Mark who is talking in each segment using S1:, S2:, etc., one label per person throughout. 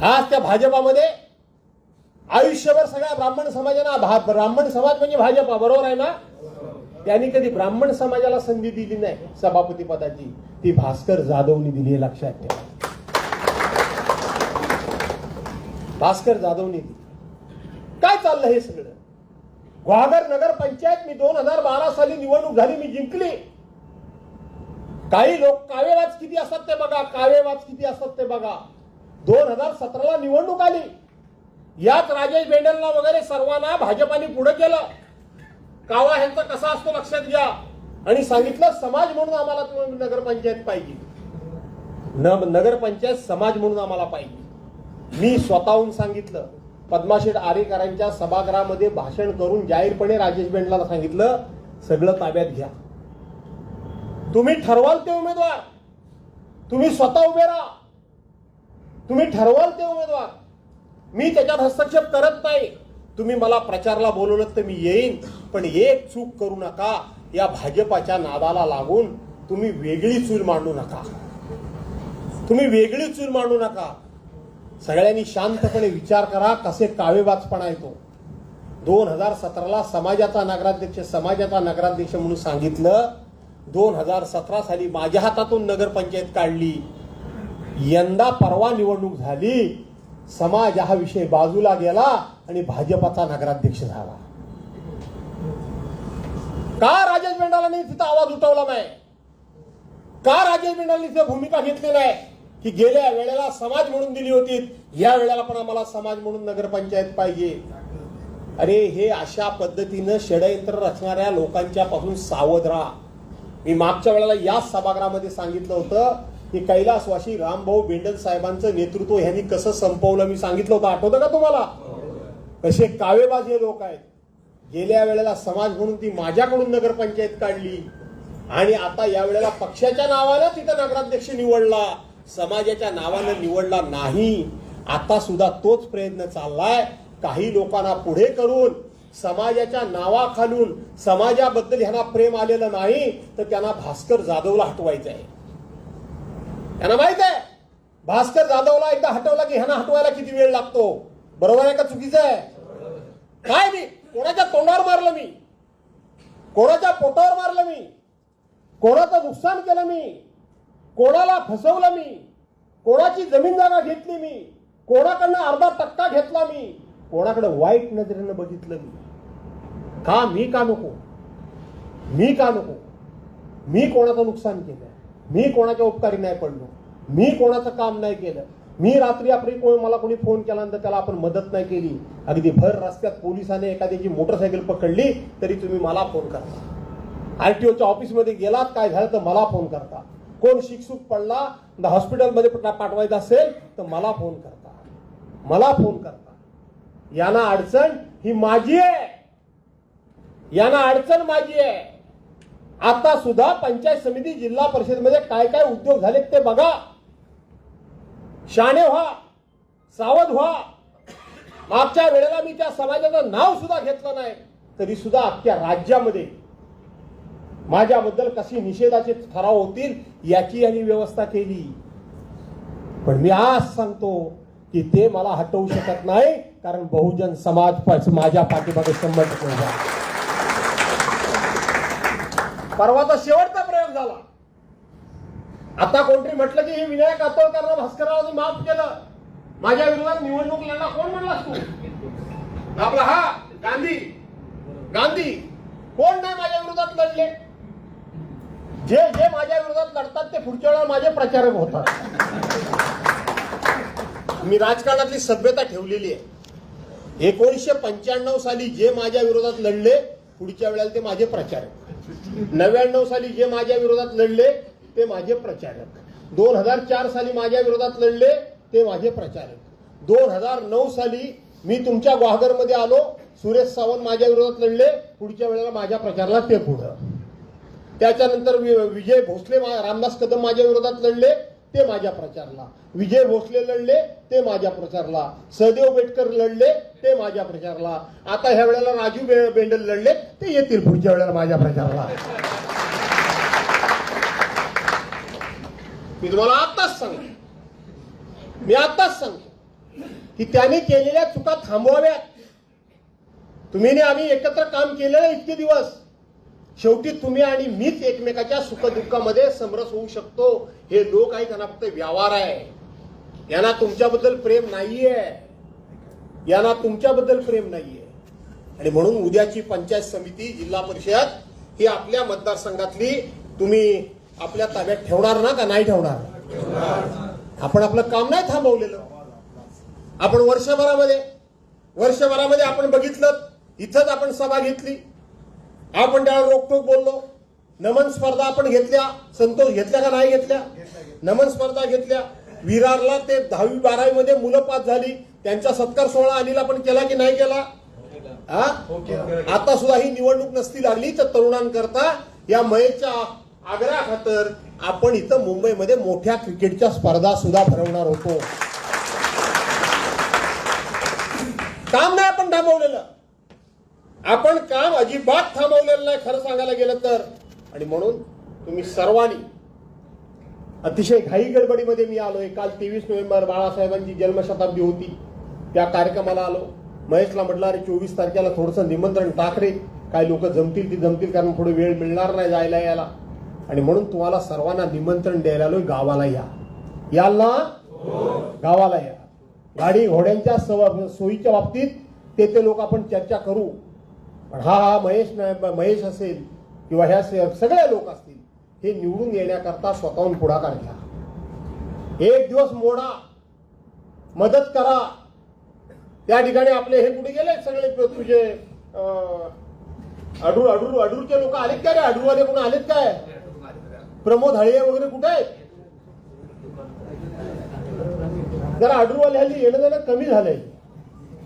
S1: आज त्या भाजपामध्ये आयुष्यभर सगळ्या ब्राह्मण समाजाला, ब्राह्मण समाज म्हणजे भाजपा, बरोबर आहे ना? त्यांनी कधी ब्राह्मण समाजाला संधी दिली नाही सभापती पदाची, ती भास्कर जाधवनी दिली आहे, लक्षात ठेवा. भास्कर जाधवनी दिली. काय चाललं हे सगळं? ग्वादर नगर पंचायत मी 2012 साली निवडणूक झाली, मी जिंकली. काही लोक कावेवाच किती असतात ते बघा, कावेवाच किती असतात ते बघा. 2017ला निवडणूक आली, याच राजेश बेंडलला वगैरे सर्वांना भाजपाने पुढे केलं. कावा ह्यांचा कसा असतो लक्षात घ्या. आणि सांगितलं समाज म्हणून आम्हाला नगरपंचायत पाहिजे, नगरपंचायत समाज म्हणून आम्हाला पाहिजे. मी स्वतःहून सांगितलं, पद्माशेठ आरेकरांच्या सभागृहामध्ये भाषण करून जाहीरपणे राजेश बेंडला सांगितलं, सगळं ताब्यात घ्या. तुम्ही ठरवाल ते उमेदवार, तुम्ही स्वतः उभे राहा, तुम्ही ठरवाल ते उमेदवार. मी त्याच्यात हस्तक्षेप करत नाही. तुम्ही मला प्रचारला बोलवलं तर मी येईन, पण एक चूक करू नका. या भाजपाच्या नादाला लागून तुम्ही वेगळी चूल मांडू नका, तुम्ही वेगळी चूल मांडू नका. सगळ्यांनी शांतपणे विचार करा, कसे कावेबाजपणा येतो. 2017ला समाजाचा नगराध्यक्ष म्हणून सांगितलं. 2017 साली माझ्या हातातून नगरपंचायत काढली. यंदा परवा निवडणूक झाली, समाज हा विषय बाजूला गेला आणि भाजपाचा नगराध्यक्ष झाला. का राजेश बेंडालांनी तिथं आवाज उठवला नाही? का राजेश बेंडालांनी तिथं भूमिका घेतली नाही की गेल्या वेळेला समाज म्हणून दिली होती, या वेळेला पण आम्हाला समाज म्हणून नगरपंचायत पाहिजे? अरे, हे अशा पद्धतीनं षडयंत्र रचणाऱ्या लोकांच्या पासून सावध राहा. मी मागच्या वेळेला याच सभागृहामध्ये सांगितलं होतं की कैलासवासी रामभाऊ बेंडल साहेबांचं नेतृत्व ह्यांनी कसं संपवलं. मी सांगितलं होतं, आठवतं का तुम्हाला? कसे कावेबाज हे लोक आहेत. गेल्या वेळेला समाज म्हणून ती माझ्याकडून नगरपंचायत काढली आणि आता या वेळेला पक्षाच्या नावानं तिथं नगराध्यक्ष निवडला, समाजाच्या नावानं निवडला नाही. आता सुद्धा तोच प्रयत्न चाललाय. काही लोकांना पुढे करून समाजाच्या नावाखालून समाजाबद्दल ह्यांना प्रेम आलेलं नाही तर त्यांना भास्कर जाधवला हटवायचं आहे. त्यांना माहित आहे, भास्कर जाधवला एकदा हटवला की ह्यांना हटवायला किती वेळ लागतो. बरोबर आहे का चुकीचं आहे? काय मी कोणाच्या तोंडावर मारलं, मी कोणाच्या पोटावर मारलं, मी कोणाचं नुकसान केलं, मी कोणाला फसवलं, मी कोणाची जमीन जागा घेतली, मी कोणाकडनं अर्धा टक्का घेतला, मी कोणाकडे वाईट नजरेनं बघितलं. मी का नको? मी का नको? मी कोणाचं नुकसान केलं? मी कोणाच्या उपकारी नाही पडलो? मी कोणाचं काम नाही केलं? मी रात्री मला कोणी फोन केल्यानंतर त्याला आपण मदत नाही केली? अगदी भर रस्त्यात पोलिसाने एखाद्याची मोटरसायकल पकडली तरी तुम्ही मला फोन करता. आरटीओच्या ऑफिसमध्ये गेलात, काय झालं तर मला फोन करता. कोण शिकसूक पडला, हॉस्पिटलमध्ये पाठवायचं असेल तर मला फोन करता. यांना अडचण ही माझी आहे, यांना अडचण माझी आहे. आता सुद्धा पंचायत समिती जिल्हा परिषदेमध्ये काय काय उद्योग झालेत ते बघा. शाणे व्हा, सावध व्हा. मागच्या वेळेला मी त्या समाजाचं नाव सुद्धा घेतलं नाही तरी सुद्धा अख्ख्या राज्यामध्ये माझ्याबद्दल कशी निषेधाचे ठराव होतील याची यांनी व्यवस्था केली. पण मी आज सांगतो की ते मला हटवू शकत नाही, कारण बहुजन समाज माझ्या पाठीमागे 100% उभा. परवाचा शेवटचा प्रयोग झाला. आता कोणतरी म्हटलं की हे विनायक आतोळकरांना भास्कररावांनी माफ केलं, माझ्या विरोधात निवडणूक लढला. कोण म्हणलास तू? आपला हा गांधी कोण नाही माझ्या विरोधात लढले. जे माझ्या विरोधात लढतात ते पुढच्या वेळेला माझे प्रचारक होतात. मी राजकारणातली सभ्यता ठेवलेली आहे. 1995 साली जे माझ्या विरोधात लढले पुढच्या वेळेला ते माझे प्रचारक. 99 साली जे माझ्या विरोधात लढले ते माझे प्रचारक. 2004 साली माझ्या विरोधात लढले ते माझे प्रचारक. 2009 साली मी तुमच्या ग्वादरमध्ये आलो, सुरेश सावंत माझ्या विरोधात लढले, पुढच्या वेळेला माझ्या प्रचाराला ते पुढं. त्याच्यानंतर विजय भोसले, रामदास कदम माझ्या विरोधात लढले ते माझ्या प्रचारला. विजय भोसले लढले ते माझ्या प्रचारला. सहदेव बेटकर लढले ते माझ्या प्रचारला. आता ह्या वेळेला राजू बेंडल लढले ते येतील पुढच्या वेळेला माझ्या प्रचाराला. मी तुम्हाला आत्ताच सांगतो, की त्याने केलेल्या चुका थांबवाव्यात. तुम्ही आणि आम्ही एकत्र काम केलेलं इतके दिवस, शेवटी तुम्ही आणि मीच एकमेकाच्या सुखदुःखामध्ये समरस होऊ शकतो. हे लोक आहेत त्यांना फक्त व्यवहार आहे, यांना तुमच्याबद्दल प्रेम नाहीये, यांना तुमच्याबद्दल प्रेम नाहीये. आणि म्हणून उद्याची पंचायत समिती, जिल्हा परिषद ही आपल्या मतदारसंघातली तुम्ही आपल्या ताब्यात ठेवणार ना का नाही ठेवणार? आपण आपलं काम नाही थांबवलेलं. आपण वर्षभरामध्ये आपण बघितलं, इथंच आपण सभा घेतली, आपण त्याला रोखोक बोललो, नमन स्पर्धा आपण घेतल्या, संतोष घेतल्या का नाही घेतल्या? नमन स्पर्धा घेतल्या. विरारला ते 10वी 12वी मध्ये मुलं पास झाली, त्यांचा सत्कार सोहळा अनिल आपण केला की नाही केला? आता सुद्धा ही निवडणूक नसती लागली तर तरुणांकरता या मयेच्या आग्रहाखातर आपण इथं मुंबईमध्ये मोठ्या क्रिकेटच्या स्पर्धा सुद्धा भरवणार होतो. काम नाही आपण थांबवलेलं, आपण काम अजिबात थांबवलेलं नाही खरं सांगायला गेलं तर. आणि म्हणून तुम्ही सर्वांनी, अतिशय घाई गडबडीमध्ये मी आलोय. काल 23 नोव्हेंबर बाळासाहेबांची जन्मशताब्दी होती, त्या कार्यक्रमाला आलो. महेशला म्हटलं अरे 24 तारखेला थोडंसं निमंत्रण टाक रे, काय लोक जमतील ती जमतील, कारण थोडं वेळ मिळणार नाही जायला यायला. आणि म्हणून तुम्हाला सर्वांना निमंत्रण द्यायला आलोय, गावाला याल ना, गावाला या. गाडी घोड्यांच्या सोयीच्या बाबतीत ते लोक आपण चर्चा करू, पण हा महेश असेल किंवा ह्या सगळे लोक असतील, हे निवडून येण्याकरता स्वतःहून पुढाकार घ्या. एक दिवस मोडा, मदत करा. त्या ठिकाणी आपले हे कुठे गेले सगळे तुझे अडूरचे लोक आलेत काय रे? अडूरवाले कोण आलेत काय? प्रमोद हळे वगैरे कुठे आहेत? जरा अडूरवाले हल्ली येणं जाणं कमी झालंय,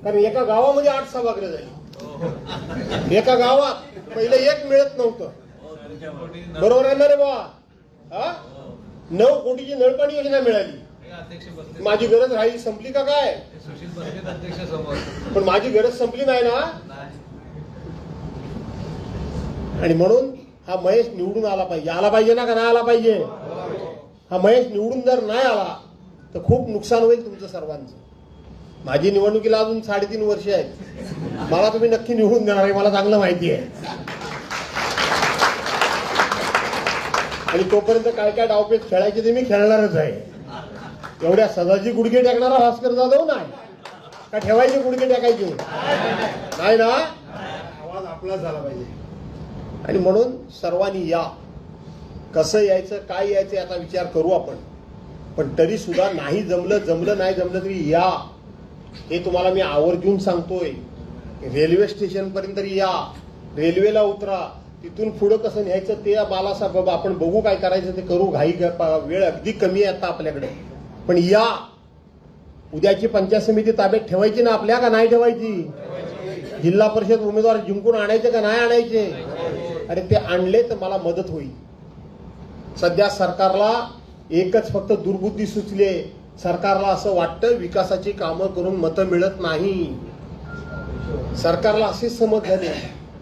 S1: कारण एका गावामध्ये 8 सभागृह झाली. एका गावात पहिले एक मिळत नव्हतं. बरोबर आहे ना रे बाबा? 9 कोटीची नळपाणी योजना मिळाली. माझी गरज राहिली संपली का काय? पण माझी गरज संपली नाही ना. आणि म्हणून हा महेश निवडून आला पाहिजे ना का नाही आला पाहिजे? हा महेश निवडून जर नाही आला तर खूप नुकसान होईल तुमचं सर्वांचं. माझी निवडणुकीला अजून 3.5 वर्ष आहेत. मला तुम्ही नक्की निवडून देणार आहे, मला चांगलं माहिती आहे. आणि तोपर्यंत काय काय डावपेच खेळायचे ते मी खेळणारच आहे. एवढ्या सदाची गुडघे टाकणारा भास्कर जाधव नाही का? ठेवायचे गुडघे टाकायचे नाही ना. आवाज आपला झाला पाहिजे. आणि म्हणून सर्वांनी या. कसं यायचं, काय यायचं आता विचार करू आपण. पण तरी सुद्धा नाही जमलं नाही जमलं तरी या. हे तुम्हाला मी आवर्जून सांगतोय. रेल्वे स्टेशन पर्यंत या, रेल्वेला उतरा, तिथून पुढं कसं न्यायचं ते बालासाहेब बाबा आपण बघू, काय करायचं ते करू. घाई वेळ अगदी कमी आहे आता आपल्याकडे, पण या. उद्याची पंचायत समिती ताब्यात ठेवायची ना आपल्या का नाही ठेवायची? जिल्हा परिषद उमेदवार जिंकून आणायचे का नाही आणायचे? अरे ते आणले तर मला मदत होईल. सध्या सरकारला एकच फक्त दुर्बुद्धी सुचले. सरकारला असं वाटतं विकासाची कामं करून मतं मिळत नाही. सरकारला असेच समज झाले.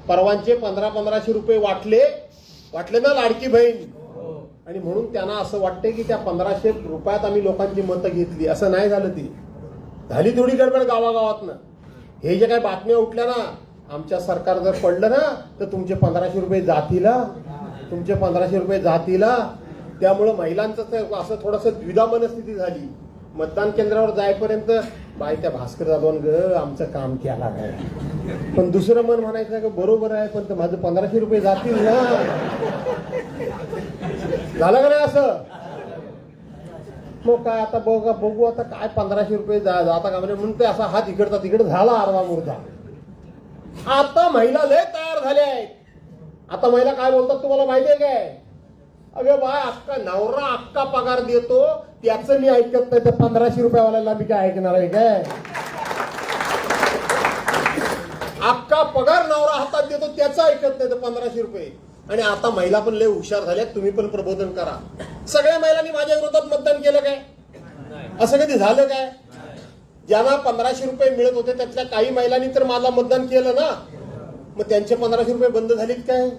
S1: परवांचे 1500 रुपये वाटले ना लाडकी बहीण, आणि म्हणून त्यांना असं वाटतंय की त्या 1500 रुपयात आम्ही लोकांची मतं घेतली. असं नाही झालं. ती झाली थोडी गडबड गावागावातनं. हे जे काही बातम्या उठल्या ना, आमच्या सरकार जर पडलं ना तर तुमचे 1500 रुपये जातील, तुमचे 1500 रुपये जातील. त्यामुळं महिलांचं असं थोडंसं द्विधा मनस्थिती झाली. मतदान केंद्रावर जायपर्यंत बाई त्या भास्कर जाधवन ग आमचं काम केला काय, पण दुसरं मन म्हणायचं का बरोबर आहे पण माझं 1500 रुपये जातील ना. झालं का नाही असं? मग काय आता बघू आता काय 1500 रुपये जाता का म्हणजे म्हणते असा हात इकडचा तिकडे झाला अर्धा मुर्दा. आता महिला लय तयार झाल्या आहेत. आता महिला काय बोलतात तुम्हाला माहिती आहे काय? अगं बाय अक्का नवरा अक्का पगार देतो त्याचं मी ऐकत नाही, तर 1500 रुपयावाल्याला मी काय ऐकणार आहे काय? अक्का पगार नवरा हातात देतो त्याचं ऐकत नाही तर 1500 रुपये. आणि आता महिला पण लय हुशार झाल्या. तुम्ही पण प्रबोधन करा. सगळ्या महिलांनी माझ्या विरोधात मतदान केलं काय? असं कधी झालं काय? ज्यांना 1500 रुपये मिळत होते त्यातल्या काही महिलांनी तर मला मतदान केलं ना, मग त्यांचे 1500 रुपये बंद झालीत काय?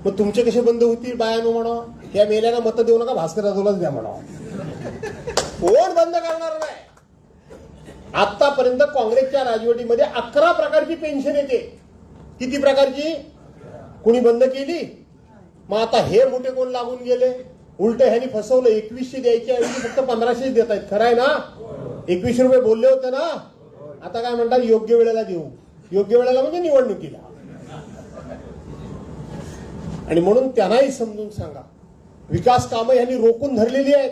S1: मग तुमचे कसे बंद होतील? बायानो म्हणा या मेल्याला मत देऊ नका, भास्कर जाधवलाच द्या म्हणा. कोण बंद करणार नाही? आतापर्यंत काँग्रेसच्या राजवटीमध्ये 11 प्रकारची पेन्शन येते. किती प्रकारची? कुणी बंद केली? मग आता हे मोठे कोण लागून गेले? उलट ह्यांनी फसवलं. 2100 द्यायच्या ऐवजी फक्त 1500 देत आहेत. खरं आहे ना? 21 रुपये बोलले होते ना. आता काय म्हणतात? योग्य वेळेला देऊ. योग्य वेळेला म्हणजे निवडणुकीला. आणि म्हणून त्यांनाही समजून सांगा, विकास कामं यांनी रोखून धरलेली आहेत.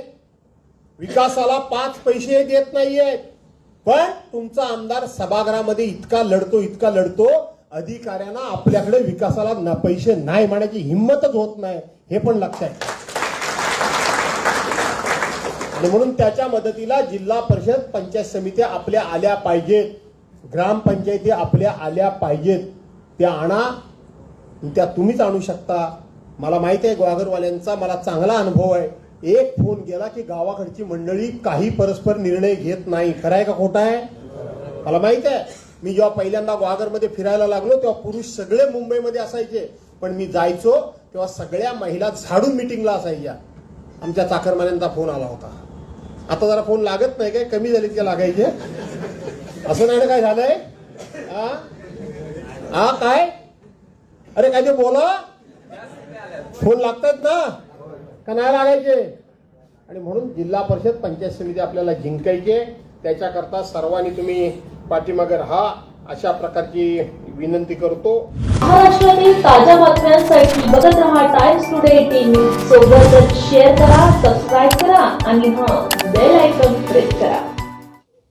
S1: विकासाला 5 पैसे देत नाहीयेत. पण तुमचा आमदार सभागृहामध्ये इतका लढतो, अधिकाऱ्यांना आपल्याकडे विकासाला पैसे नाही म्हणायची हिंमतच होत नाही. हे पण लक्षात घ्या. आणि म्हणून त्याच्या मदतीला जिल्हा परिषद, पंचायत समित्या आपल्या आल्या पाहिजेत, ग्रामपंचायती आपल्या आल्या पाहिजेत. त्या आणा. त्या तुम्हीच आणू शकता. मला माहिती आहे ग्वागरवाल्यांचा मला चांगला अनुभव आहे. एक फोन गेला की गावाकडची मंडळी काही परस्पर निर्णय घेत नाही. खरं आहे का खोटं आहे? मला माहिती आहे. मी जेव्हा पहिल्यांदा ग्वागरमध्ये फिरायला लागलो तेव्हा पुरुष सगळे मुंबईमध्ये असायचे, पण मी जायचो तेव्हा सगळ्या महिला झाडून मिटिंगला असायच्या. आमच्या चाकरमान्यांचा फोन आला होता. आता जरा फोन लागत नाही, काय कमी झाले का लागायचे? असं नाही ना काय झालंय? काय? अरे काय ते बोला, फोन लागतात ना का नाही लागायचे? आणि म्हणून जिल्हा परिषद, पंचायत समिती आपल्याला जिंकायचे. त्याच्याकरता सर्वांनी तुम्ही पाठीमागे राहा, अशा प्रकारची विनंती करतो.
S2: महाराष्ट्रातील ताज्या बातम्यांसाठी बघत रहा टाइम्स टुडे 18 न्यूज. सोबतच शेअर करा, सबस्क्राईब करा आणि बेल आयकॉन प्रेस करा.